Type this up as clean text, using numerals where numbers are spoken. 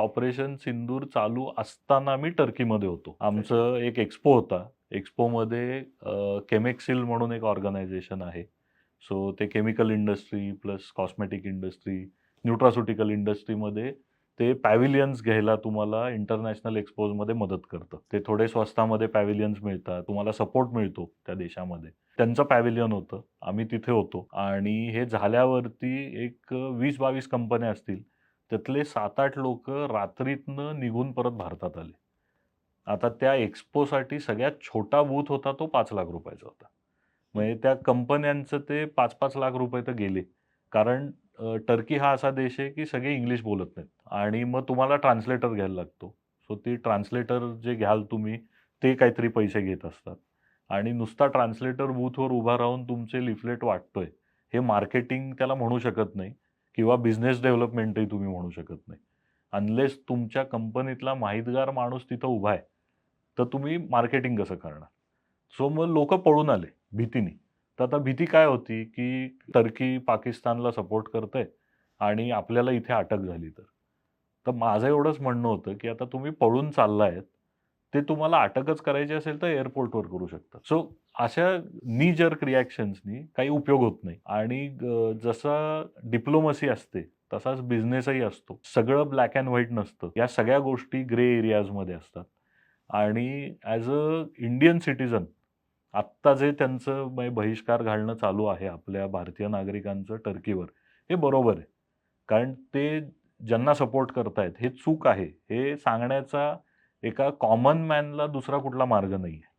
Operation सिंदूर चालू असताना मी टर्कीमध्ये होतो. आमचं एक एक्स्पो होता. एक्स्पोमध्ये केमेक्सिल म्हणून एक ऑर्गनायझेशन आहे. सो ते chemical industry plus cosmetic industry, nutraceutical इंडस्ट्रीमध्ये ते पॅव्हिलियन्स घ्यायला तुम्हाला इंटरनॅशनल एक्स्पोजमध्ये मदत करतं. ते थोडे स्वस्तामध्ये पॅव्हिलियन्स मिळतात. तुम्हाला सपोर्ट मिळतो त्या देशामध्ये. त्यांचं पॅव्हिलियन होतं. आम्ही तिथे होतो आणि हे झाल्यावरती एक 20-22 कंपन्या असतील. त्यातले 7-8 लोकं रात्रीतनं निघून परत भारतात आले. आता त्या एक्स्पोसाठी सगळ्यात छोटा बूथ होता तो ₹5,00,000 चा होता. म्हणजे त्या कंपन्यांचं ते ₹5-5 लाख तर गेले. कारण टर्की हा असा देश आहे, की सगळे इंग्लिश बोलत नाहीत आणि मग तुम्हाला ट्रान्सलेटर घ्यायला लागतो. सो ती ट्रान्सलेटर जे घ्याल तुम्ही, ते काहीतरी पैसे घेत असतात आणि नुसता ट्रान्सलेटर बूथवर उभा राहून तुमचे लिफलेट वाटतोय, हे मार्केटिंग त्याला म्हणू शकत नाही किंवा बिझनेस डेव्हलपमेंटही तुम्ही म्हणू शकत नाही. अनलेस तुमच्या कंपनीतला माहितगार माणूस तिथं उभा आहे, तर तुम्ही मार्केटिंग कसं करणार? सो मग लोकं पळून आले भीतीने. तर आता भीती काय होती, की टर्की पाकिस्तानला सपोर्ट करतंय आणि आपल्याला इथे अटक झाली तर. तर माझं एवढंच म्हणणं होतं, की आता तुम्ही पळून चाललायत, ते तुम्हाला अटकच करायची असेल तर एअरपोर्टवर करू शकता. सो अशा नी जर्क रिएक्शन्सनी काही उपयोग होत नाही आणि जसा डिप्लोमसी असते, तसाच बिझनेसही असतो. सगळं ब्लॅक एंड व्हाईट नसतं. या सगळ्या गोष्टी ग्रे एरियाजमध्ये असतात आणि ॲज अ इंडियन सिटिझन आत्ता जे त्यांचं बहिष्कार घालणं चालू आहे आपल्या भारतीय नागरिकांचं टर्कीवर, हे बरोबर आहे. कारण ते ज्यांना सपोर्ट करतायत हे चूक आहे, हे सांगण्याचा एका कॉमन मॅनला दुसरा कुठला मार्ग नाहीये.